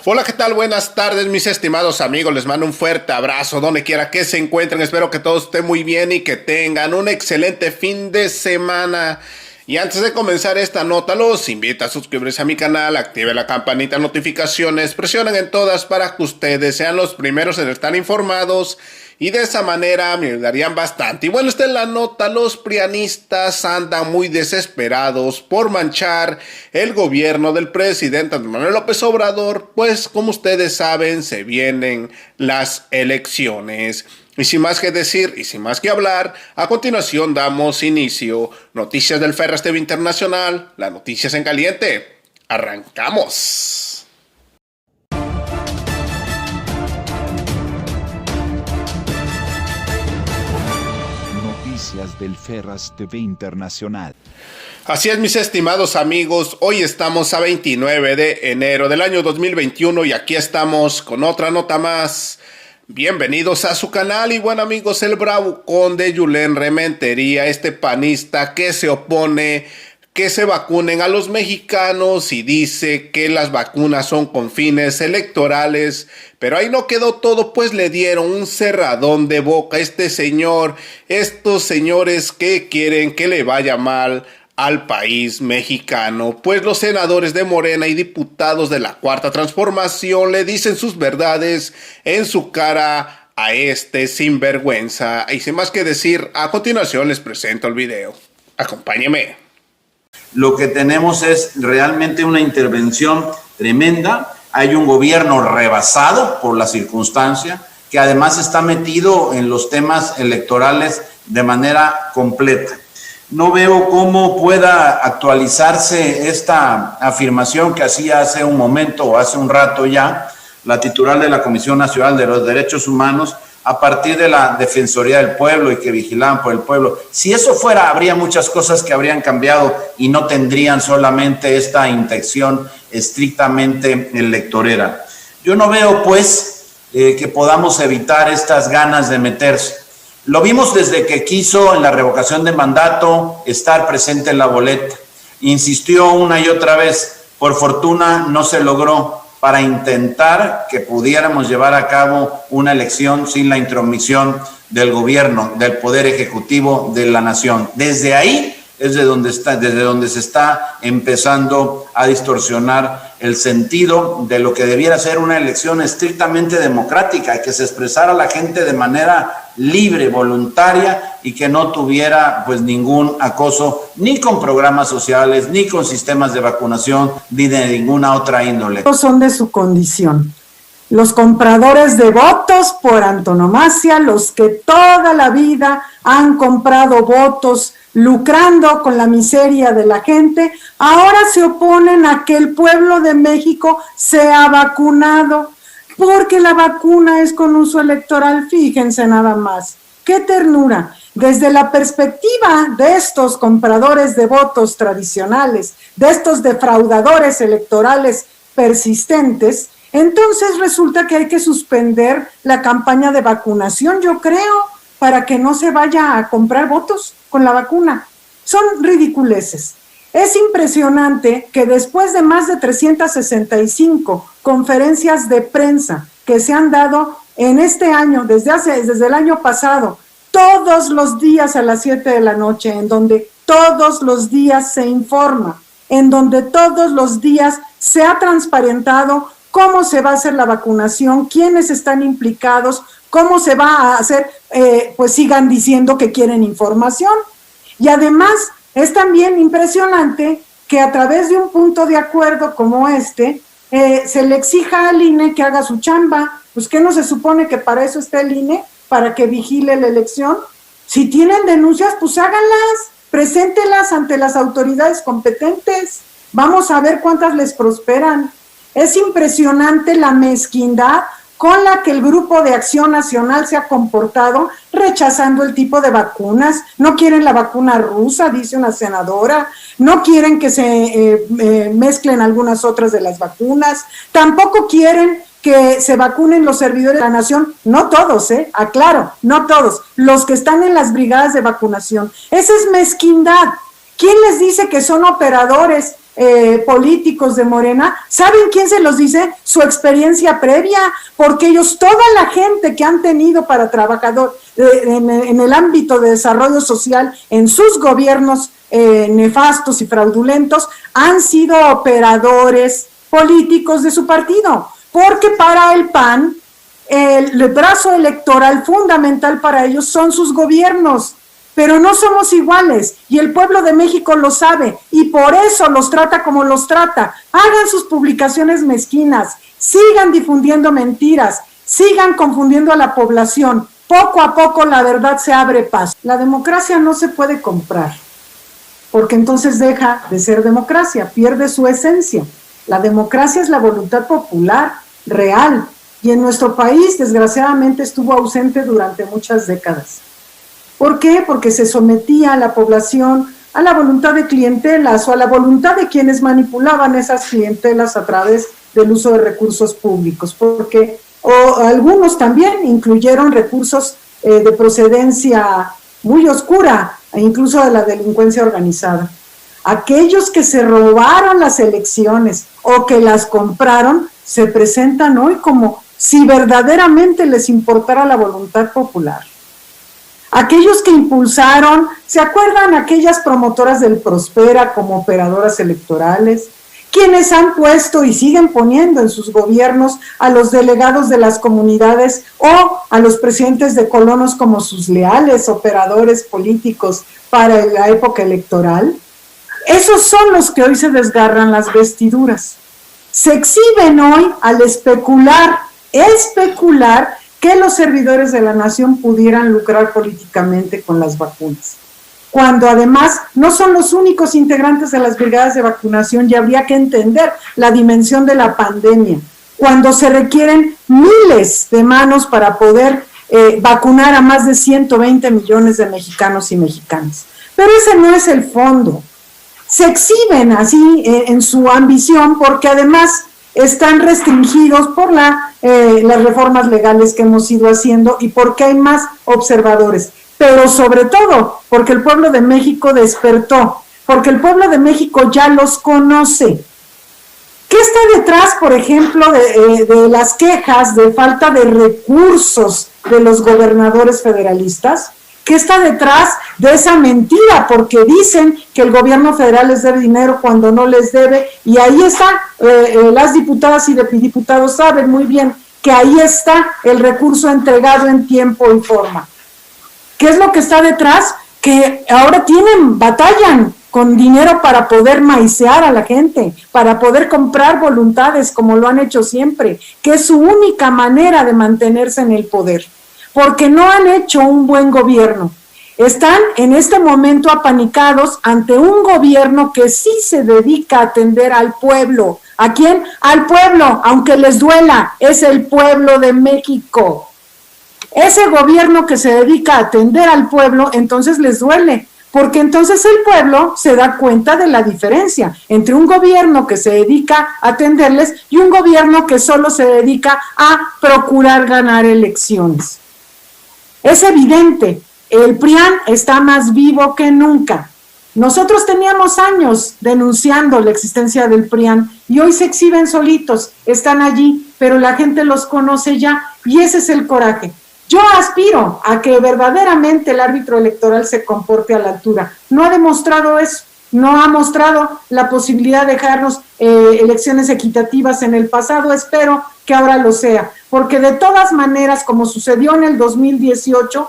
Hola, ¿qué tal? Buenas tardes, mis estimados amigos. Les mando un fuerte abrazo donde quiera que se encuentren. Espero que todos estén muy bien y que tengan un excelente fin de semana. Y antes de comenzar esta nota, los invito a suscribirse a mi canal, activen la campanita de notificaciones, presionen en todas para que ustedes sean los primeros en estar informados. Y de esa manera me ayudarían bastante. Y bueno, esta es la nota. Los prianistas andan muy desesperados por manchar el gobierno del presidente Andrés Manuel López Obrador, pues como ustedes saben, se vienen las elecciones. Y sin más que decir y sin más que hablar, a continuación damos inicio. Noticias del Ferras TV Internacional, las noticias en caliente. ¡Arrancamos! Del Ferras TV Internacional. Así es, mis estimados amigos, hoy estamos a 29 de enero del año 2021 y aquí estamos con otra nota más. Bienvenidos a su canal y bueno amigos, el bravucón de Julen Rementería, este panista que se opone que se vacunen a los mexicanos y dice que las vacunas son con fines electorales, pero ahí no quedó todo, pues le dieron un cerradón de boca a este señor, estos señores que quieren que le vaya mal al país mexicano, pues los senadores de Morena y diputados de la Cuarta Transformación le dicen sus verdades en su cara a este sinvergüenza. Y sin más que decir, a continuación les presento el video. Acompáñeme. Lo que tenemos es realmente una intervención tremenda. Hay un gobierno rebasado por la circunstancia, que además está metido en los temas electorales de manera completa. No veo cómo pueda actualizarse esta afirmación que hacía hace un momento o hace un rato ya la titular de la Comisión Nacional de los Derechos Humanos, a partir de la Defensoría del Pueblo y que vigilaban por el pueblo. Si eso fuera, habría muchas cosas que habrían cambiado y no tendrían solamente esta intención estrictamente electorera. Yo no veo, pues, que podamos evitar estas ganas de meterse. Lo vimos desde que quiso en la revocación de mandato estar presente en la boleta. Insistió una y otra vez. Por fortuna no se logró, para intentar que pudiéramos llevar a cabo una elección sin la intromisión del gobierno, del poder ejecutivo de la nación. Desde ahí es desde donde se está empezando a distorsionar el sentido de lo que debiera ser una elección estrictamente democrática, que se expresara la gente de manera libre, voluntaria y que no tuviera pues ningún acoso ni con programas sociales, ni con sistemas de vacunación, ni de ninguna otra índole. Son de su condición. Los compradores de votos por antonomasia, los que toda la vida han comprado votos lucrando con la miseria de la gente, ahora se oponen a que el pueblo de México sea vacunado, porque la vacuna es con uso electoral, fíjense nada más. ¡Qué ternura! Desde la perspectiva de estos compradores de votos tradicionales, de estos defraudadores electorales persistentes, entonces resulta que hay que suspender la campaña de vacunación, yo creo, para que no se vaya a comprar votos con la vacuna. Son ridiculeces. Es impresionante que después de más de 365 conferencias de prensa que se han dado en este año, desde el año pasado, todos los días a las 7 de la noche, en donde todos los días se informa, en donde todos los días se ha transparentado cómo se va a hacer la vacunación, quiénes están implicados, cómo se va a hacer, pues sigan diciendo que quieren información. Y además es también impresionante que a través de un punto de acuerdo como este, se le exija al INE que haga su chamba. Pues ¿qué no se supone que para eso está el INE? Para que vigile la elección. Si tienen denuncias, pues háganlas, preséntelas ante las autoridades competentes. Vamos a ver cuántas les prosperan. Es impresionante la mezquindad con la que el Grupo de Acción Nacional se ha comportado rechazando el tipo de vacunas. No quieren la vacuna rusa, dice una senadora, no quieren que se mezclen algunas otras de las vacunas, tampoco quieren que se vacunen los servidores de la nación, no todos, aclaro, no todos, los que están en las brigadas de vacunación. Esa es mezquindad. ¿Quién les dice que son operadores políticos de Morena, ¿saben quién se los dice? Su experiencia previa, porque ellos, toda la gente que han tenido para trabajador en el ámbito de desarrollo social en sus gobiernos nefastos y fraudulentos, han sido operadores políticos de su partido, porque para el PAN, el brazo electoral fundamental para ellos son sus gobiernos. Pero no somos iguales y el pueblo de México lo sabe y por eso los trata como los trata. Hagan sus publicaciones mezquinas, sigan difundiendo mentiras, sigan confundiendo a la población. Poco a poco la verdad se abre paso. La democracia no se puede comprar, porque entonces deja de ser democracia, pierde su esencia. La democracia es la voluntad popular, real, y en nuestro país desgraciadamente estuvo ausente durante muchas décadas. ¿Por qué? Porque se sometía a la población a la voluntad de clientelas o a la voluntad de quienes manipulaban esas clientelas a través del uso de recursos públicos, porque algunos también incluyeron recursos de procedencia muy oscura e incluso de la delincuencia organizada. Aquellos que se robaron las elecciones o que las compraron se presentan hoy como si verdaderamente les importara la voluntad popular. Aquellos que impulsaron, ¿se acuerdan aquellas promotoras del Prospera como operadoras electorales? Quienes han puesto y siguen poniendo en sus gobiernos a los delegados de las comunidades o a los presidentes de colonos como sus leales operadores políticos para la época electoral. Esos son los que hoy se desgarran las vestiduras. Se exhiben hoy al especular que los servidores de la nación pudieran lucrar políticamente con las vacunas, cuando además no son los únicos integrantes de las brigadas de vacunación y habría que entender la dimensión de la pandemia, cuando se requieren miles de manos para poder vacunar a más de 120 millones de mexicanos y mexicanas. Pero ese no es el fondo. Se exhiben así en su ambición porque además están restringidos por las reformas legales que hemos ido haciendo y porque hay más observadores, pero sobre todo porque el pueblo de México despertó, porque el pueblo de México ya los conoce. ¿Qué está detrás, por ejemplo, de las quejas de falta de recursos de los gobernadores federalistas? ¿Qué está detrás de esa mentira? Porque dicen que el gobierno federal les debe dinero cuando no les debe, y ahí está, las diputadas y diputados saben muy bien que ahí está el recurso entregado en tiempo y forma. ¿Qué es lo que está detrás? Que ahora batallan con dinero para poder maicear a la gente, para poder comprar voluntades como lo han hecho siempre, que es su única manera de mantenerse en el poder. Porque no han hecho un buen gobierno. Están en este momento apanicados ante un gobierno que sí se dedica a atender al pueblo. ¿A quién? Al pueblo, aunque les duela, es el pueblo de México. Ese gobierno que se dedica a atender al pueblo, entonces les duele, porque entonces el pueblo se da cuenta de la diferencia entre un gobierno que se dedica a atenderles y un gobierno que solo se dedica a procurar ganar elecciones. Es evidente, el PRIAN está más vivo que nunca. Nosotros teníamos años denunciando la existencia del PRIAN y hoy se exhiben solitos, están allí, pero la gente los conoce ya y ese es el coraje. Yo aspiro a que verdaderamente el árbitro electoral se comporte a la altura. No ha demostrado eso, no ha mostrado la posibilidad de dejarnos elecciones equitativas en el pasado, espero que ahora lo sea, porque de todas maneras, como sucedió en el 2018,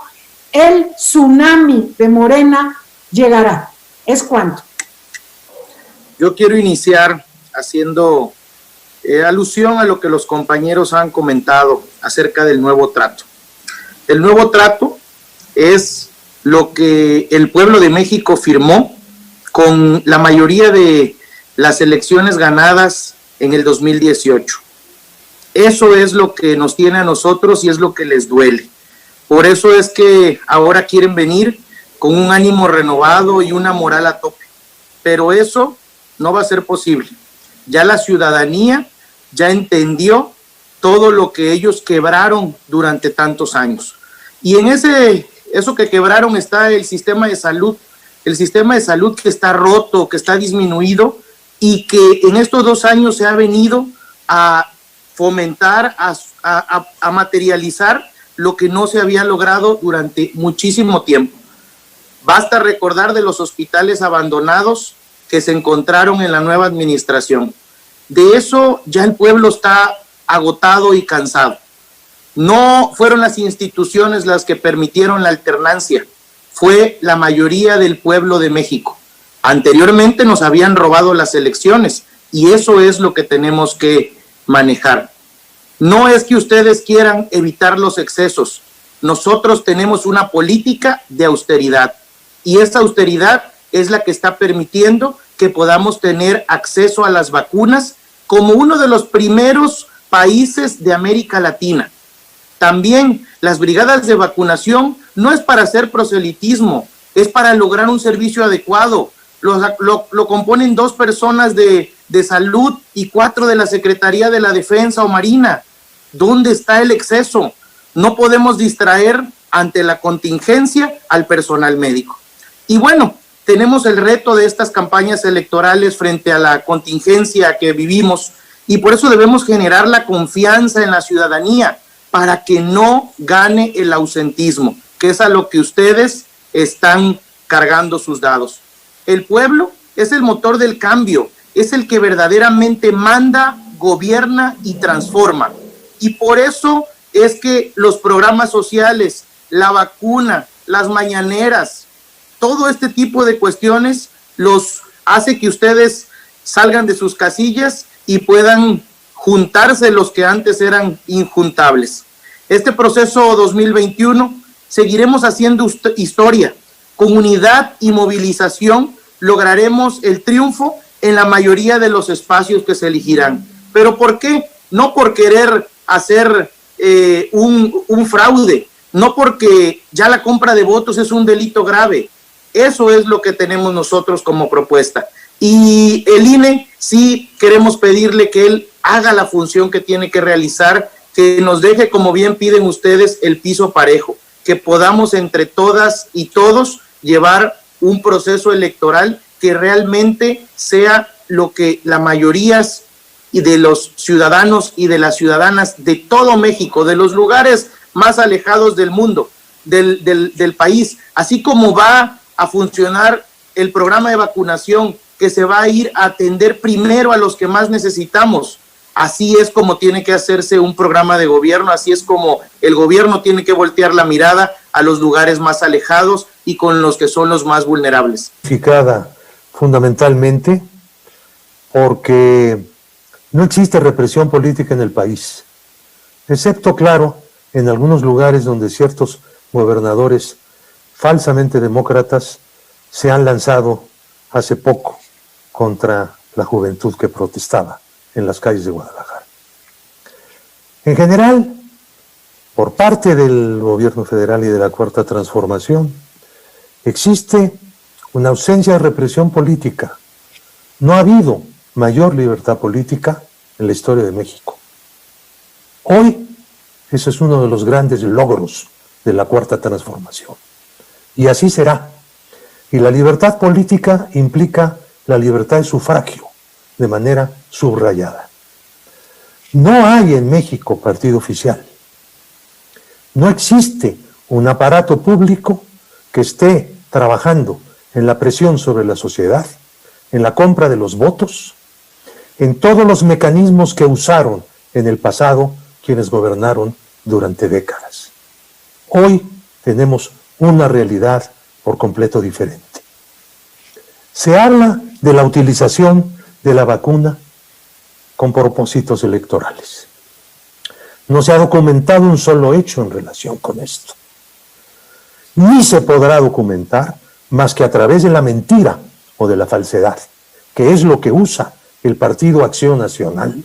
el tsunami de Morena llegará. ¿Es cuánto? Yo quiero iniciar haciendo alusión a lo que los compañeros han comentado acerca del nuevo trato. El nuevo trato es lo que el pueblo de México firmó con la mayoría de las elecciones ganadas en el 2018. Eso es lo que nos tiene a nosotros y es lo que les duele. Por eso es que ahora quieren venir con un ánimo renovado y una moral a tope. Pero eso no va a ser posible. Ya la ciudadanía ya entendió todo lo que ellos quebraron durante tantos años. Y en eso que quebraron está el sistema de salud que está roto, que está disminuido, y que en estos 2 años se ha venido a fomentar, a materializar lo que no se había logrado durante muchísimo tiempo. Basta recordar de los hospitales abandonados que se encontraron en la nueva administración. De eso ya el pueblo está agotado y cansado. No fueron las instituciones las que permitieron la alternancia, fue la mayoría del pueblo de México. Anteriormente nos habían robado las elecciones y eso es lo que tenemos que manejar. No es que ustedes quieran evitar los excesos. Nosotros tenemos una política de austeridad y esa austeridad es la que está permitiendo que podamos tener acceso a las vacunas como uno de los primeros países de América Latina. También las brigadas de vacunación no es para hacer proselitismo, es para lograr un servicio adecuado. Lo componen 2 personas de salud y 4 de la Secretaría de la Defensa o Marina. ¿Dónde está el exceso? No podemos distraer ante la contingencia al personal médico. Y bueno, tenemos el reto de estas campañas electorales frente a la contingencia que vivimos y por eso debemos generar la confianza en la ciudadanía para que no gane el ausentismo, que es a lo que ustedes están cargando sus dados. El pueblo es el motor del cambio, es el que verdaderamente manda, gobierna y transforma. Y por eso es que los programas sociales, la vacuna, las mañaneras, todo este tipo de cuestiones los hace que ustedes salgan de sus casillas y puedan juntarse los que antes eran injuntables. Este proceso 2021 seguiremos haciendo historia. Con unidad y movilización lograremos el triunfo en la mayoría de los espacios que se elegirán. ¿Pero por qué? No por querer hacer un fraude, no porque ya la compra de votos es un delito grave. Eso es lo que tenemos nosotros como propuesta. Y el INE sí queremos pedirle que él haga la función que tiene que realizar, que nos deje, como bien piden ustedes, el piso parejo, que podamos entre todas y todos llevar un proceso electoral que realmente sea lo que la mayoría y de los ciudadanos y de las ciudadanas de todo México, de los lugares más alejados del mundo, del país, así como va a funcionar el programa de vacunación, que se va a ir a atender primero a los que más necesitamos. Así es como tiene que hacerse un programa de gobierno, así es como el gobierno tiene que voltear la mirada a los lugares más alejados y con los que son los más vulnerables. Fundamentalmente porque no existe represión política en el país, excepto, claro, en algunos lugares donde ciertos gobernadores falsamente demócratas se han lanzado hace poco contra la juventud que protestaba en las calles de Guadalajara. En general, por parte del gobierno federal y de la Cuarta Transformación, existe una ausencia de represión política. No ha habido mayor libertad política en la historia de México. Hoy, ese es uno de los grandes logros de la Cuarta Transformación. Y así será. Y la libertad política implica la libertad de sufragio, de manera subrayada. No hay en México partido oficial. No existe un aparato público que esté trabajando en la presión sobre la sociedad, en la compra de los votos, en todos los mecanismos que usaron en el pasado quienes gobernaron durante décadas. Hoy tenemos una realidad por completo diferente. Se habla de la utilización de la vacuna con propósitos electorales. No se ha documentado un solo hecho en relación con esto. Ni se podrá documentar más que a través de la mentira o de la falsedad, que es lo que usa el Partido Acción Nacional,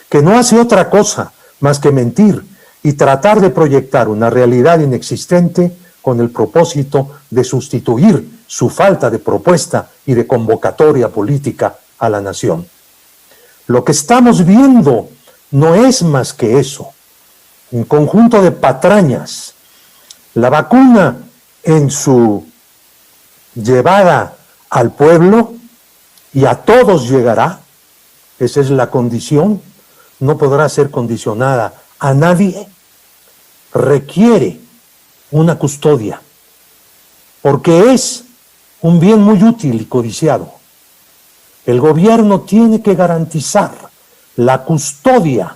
que no hace otra cosa más que mentir y tratar de proyectar una realidad inexistente con el propósito de sustituir su falta de propuesta y de convocatoria política a la nación. Lo que estamos viendo no es más que eso, un conjunto de patrañas. La vacuna en su llevada al pueblo y a todos llegará, esa es la condición, no podrá ser condicionada a nadie, requiere una custodia, porque es un bien muy útil y codiciado. El gobierno tiene que garantizar la custodia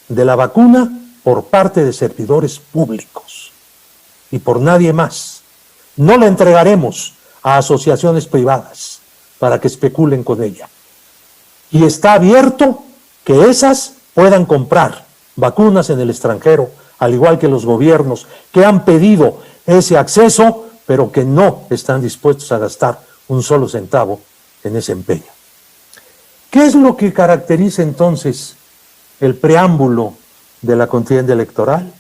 de la vacuna por parte de servidores públicos y por nadie más. No la entregaremos a asociaciones privadas para que especulen con ella. Y está abierto que esas puedan comprar vacunas en el extranjero, al igual que los gobiernos que han pedido ese acceso, pero que no están dispuestos a gastar un solo centavo en ese empeño. ¿Qué es lo que caracteriza entonces el preámbulo de la contienda electoral?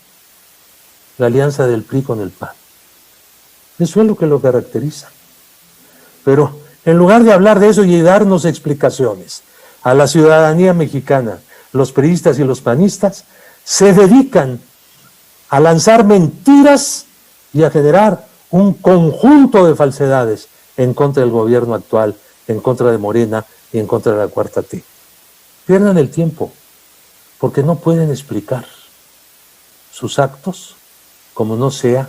La alianza del PRI con el PAN. Eso es lo que lo caracteriza. Pero en lugar de hablar de eso y darnos explicaciones a la ciudadanía mexicana, los priistas y los panistas se dedican a lanzar mentiras y a generar un conjunto de falsedades en contra del gobierno actual, en contra de Morena y en contra de la Cuarta T. Pierdan el tiempo, porque no pueden explicar sus actos como no sea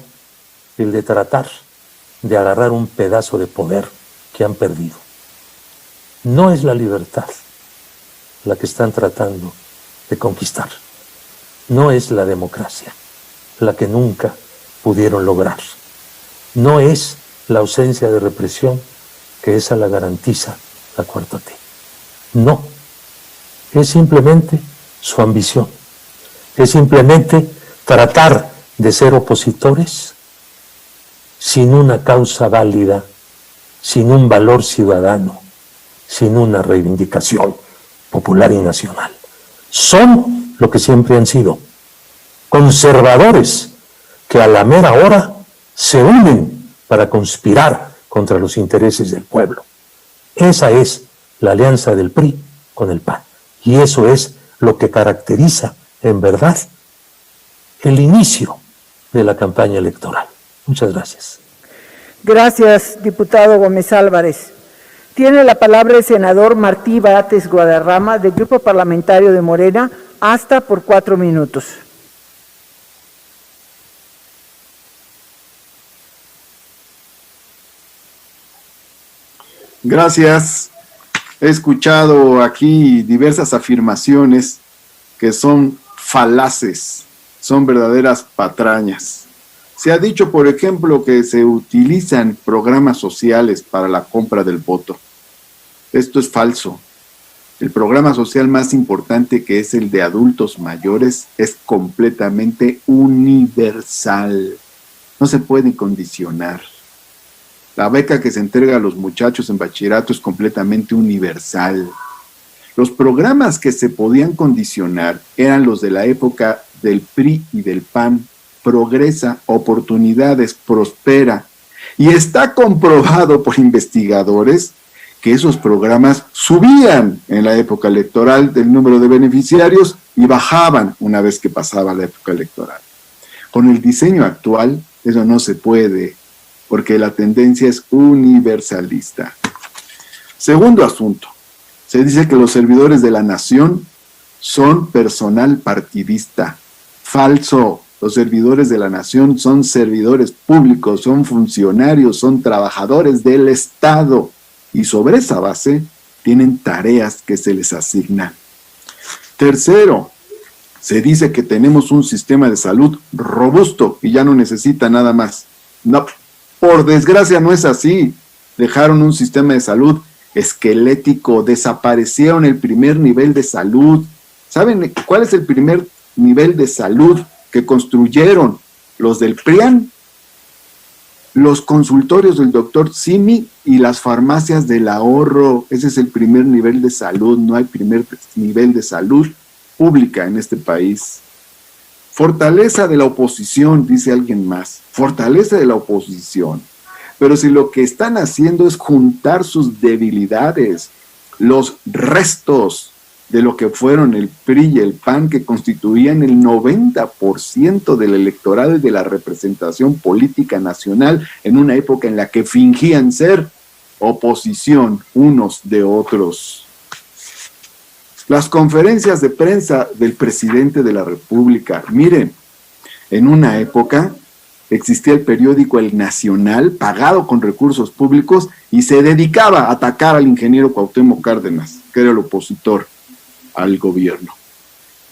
el de tratar de agarrar un pedazo de poder que han perdido. No es la libertad la que están tratando de conquistar. No es la democracia la que nunca pudieron lograr. No es la ausencia de represión que esa la garantiza la Cuarta T. No. Es simplemente su ambición. Es simplemente tratar de ser opositores sin una causa válida, sin un valor ciudadano, sin una reivindicación popular y nacional. Son lo que siempre han sido, conservadores que a la mera hora se unen para conspirar contra los intereses del pueblo. Esa es la alianza del PRI con el PAN. Y eso es lo que caracteriza, en verdad, el inicio de la campaña electoral. Muchas gracias. Gracias, diputado Gómez Álvarez. Tiene la palabra el senador Martí Bates Guadarrama, del Grupo Parlamentario de Morena, hasta por 4 minutos. Gracias. He escuchado aquí diversas afirmaciones que son falaces, son verdaderas patrañas. Se ha dicho, por ejemplo, que se utilizan programas sociales para la compra del voto. Esto es falso. El programa social más importante, que es el de adultos mayores, es completamente universal. No se puede condicionar. La beca que se entrega a los muchachos en bachillerato es completamente universal. Los programas que se podían condicionar eran los de la época del PRI y del PAN. Progresa, oportunidades, prospera. Y está comprobado por investigadores que esos programas subían en la época electoral del número de beneficiarios y bajaban una vez que pasaba la época electoral. Con el diseño actual, eso no se puede, porque la tendencia es universalista. Segundo asunto, se dice que los servidores de la nación son personal partidista. Falso. Los servidores de la nación son servidores públicos, son funcionarios, son trabajadores del Estado y sobre esa base tienen tareas que se les asignan. Tercero, se dice que tenemos un sistema de salud robusto y ya no necesita nada más. No, por desgracia no es así. Dejaron un sistema de salud esquelético, desaparecieron el primer nivel de salud. ¿Saben cuál es el primer nivel de salud que construyeron los del PRIAN? Los consultorios del doctor Simi y las farmacias del ahorro. Ese es el primer nivel de salud. No hay primer nivel de salud pública en este país. Fortaleza de la oposición, dice alguien más. Fortaleza de la oposición. Pero si lo que están haciendo es juntar sus debilidades, los restos de lo que fueron el PRI y el PAN, que constituían el 90% del electorado y de la representación política nacional en una época en la que fingían ser oposición unos de otros. Las conferencias de prensa del presidente de la República. Miren, en una época existía el periódico El Nacional, pagado con recursos públicos, y se dedicaba a atacar al ingeniero Cuauhtémoc Cárdenas, que era el opositor al gobierno.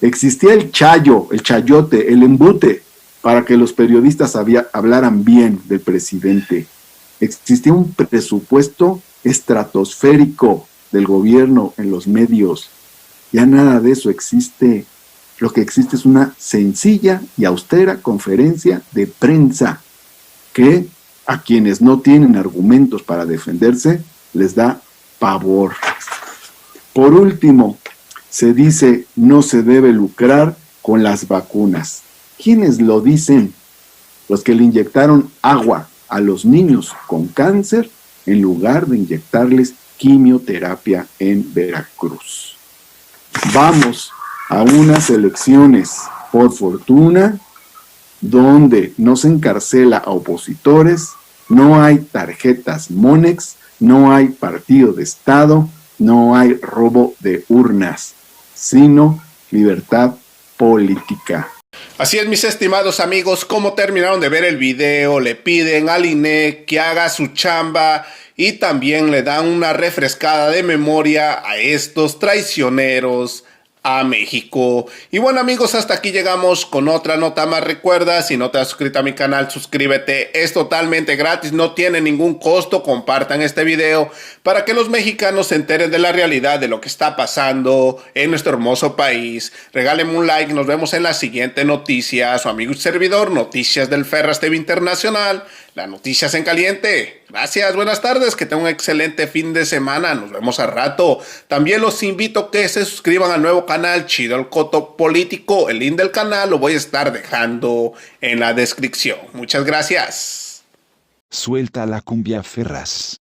Existía el chayo, el chayote, el embute, para que los periodistas hablaran bien del presidente. Existía un presupuesto estratosférico del gobierno en los medios. Ya nada de eso existe. Lo que existe es una sencilla y austera conferencia de prensa que a quienes no tienen argumentos para defenderse les da pavor. Por último, se dice no se debe lucrar con las vacunas. ¿Quiénes lo dicen? Los que le inyectaron agua a los niños con cáncer en lugar de inyectarles quimioterapia en Veracruz. Vamos a unas elecciones, por fortuna, donde no se encarcela a opositores, no hay tarjetas Monex, no hay partido de Estado, no hay robo de urnas, sino libertad política. Así es, mis estimados amigos, como terminaron de ver el video, le piden al INE que haga su chamba y también le dan una refrescada de memoria a estos traicioneros a México. Y bueno, amigos, hasta aquí llegamos con otra nota más. Recuerda, si no te has suscrito a mi canal, suscríbete, es totalmente gratis, no tiene ningún costo. Compartan este video para que los mexicanos se enteren de la realidad de lo que está pasando en nuestro hermoso país. Regálenme un like, nos vemos en la siguiente noticia. Su amigo y servidor, Noticias del Ferras TV Internacional, las noticias en caliente. Gracias, buenas tardes, que tengan un excelente fin de semana, nos vemos al rato. También los invito a que se suscriban al nuevo canal Chido el Coto Político. El link del canal lo voy a estar dejando en la descripción. Muchas gracias. Suelta la cumbia, Ferras.